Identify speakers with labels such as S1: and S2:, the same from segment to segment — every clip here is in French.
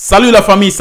S1: Salut la famille,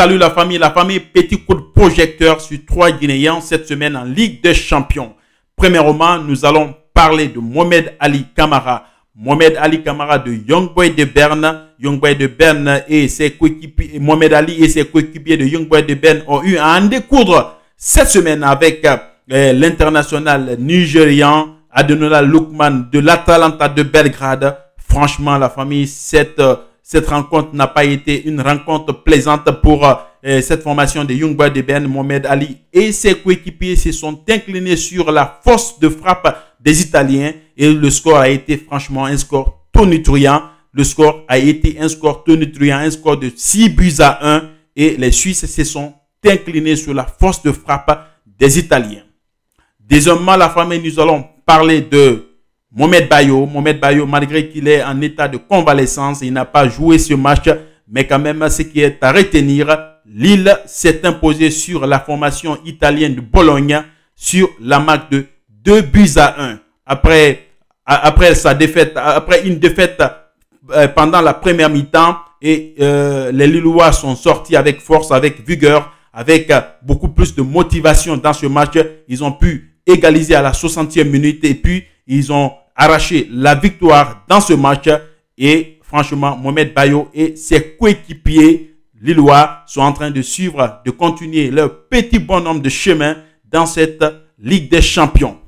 S1: la famille, petit coup de projecteur sur 3 Guinéens cette semaine en Ligue des Champions. Premièrement, nous allons parler de Mohamed Ali Camara. Mohamed Ali Camara de Young Boys de Berne. Young Boys de Berne et ses coéquipiers, Mohamed Ali et ses coéquipiers de Young Boys de Berne ont eu à en découdre cette semaine avec l'international nigérian Ademola Lookman de l'Atalanta de Belgrade. Franchement, la famille, cette rencontre n'a pas été une rencontre plaisante pour cette formation de Young Boys de Berne. Mohamed Ali et ses coéquipiers se sont inclinés sur la force de frappe des Italiens et le score a été franchement un score tonitruant. Le score a été un score tonitruant, un score de 6-1 et les Suisses se sont inclinés sur la force de frappe des Italiens. Deuxièmement, la famille, nous allons parler de Mohamed Bayo. Mohamed Bayo, malgré qu'il est en état de convalescence, il n'a pas joué ce match, mais quand même, ce qui est à retenir, Lille s'est imposé sur la formation italienne de Bologne sur la marque de 2-1. Après une défaite pendant la première mi-temps, et les Lillois sont sortis avec force, avec vigueur, avec beaucoup plus de motivation dans ce match. Ils ont pu égaliser à la 60e minute et puis ils ont arraché la victoire dans ce match. Et franchement, Mohamed Bayo et ses coéquipiers lillois sont en train de suivre, de continuer leur petit bonhomme de chemin dans cette Ligue des Champions.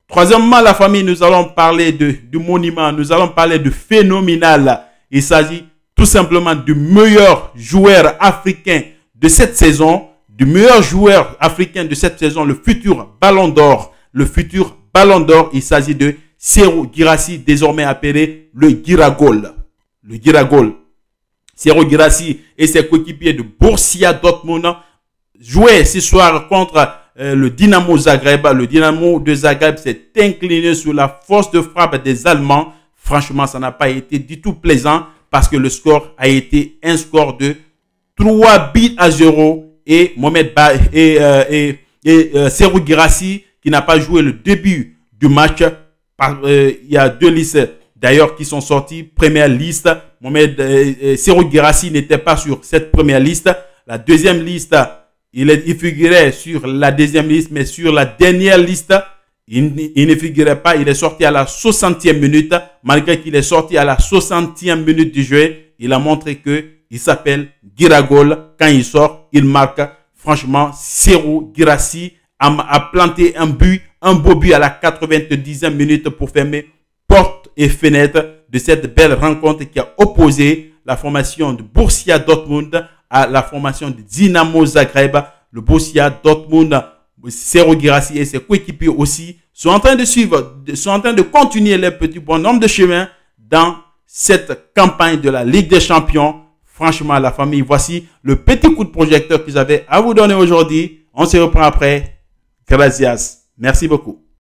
S1: Troisièmement, la famille, nous allons parler du monument, nous allons parler du phénoménal. Il s'agit tout simplement du meilleur joueur africain de cette saison, du meilleur joueur africain de cette saison, le futur Ballon d'Or. Le futur Ballon d'Or, il s'agit de Serhou Guirassy, désormais appelé le Guiragol. Le Guiragol. Serhou Guirassy et ses coéquipiers de Borussia Dortmund jouaient ce soir contre le Dynamo Zagreb. Le Dynamo de Zagreb s'est incliné sur la force de frappe des Allemands. Franchement, ça n'a pas été du tout plaisant parce que le score a été un score de 3-0 et Mohamed Serhou Guirassy qui n'a pas joué le début du match. Il y a deux listes d'ailleurs qui sont sorties. Première liste, Serhou Guirassy n'était pas sur cette première liste. La deuxième liste, il figurait sur la deuxième liste, mais sur la dernière liste, il ne figurait pas. Il est sorti à la 60e minute. Malgré qu'il est sorti à la 60e minute du jeu, il a montré qu'il s'appelle Guiragol. Quand il sort, il marque. Franchement, Serhou Guirassy a planté un beau but à la 90e minute pour fermer porte et fenêtre de cette belle rencontre qui a opposé la formation de Borussia Dortmund à la formation de Dynamo Zagreb. Le Borussia Dortmund, Serhou Guirassy et ses coéquipiers aussi sont en train de continuer leur petit bonhomme de chemin dans cette campagne de la Ligue des Champions. Franchement, la famille, voici le petit coup de projecteur que j'avais à vous donner aujourd'hui. On se reprend après. Gracias. Merci beaucoup.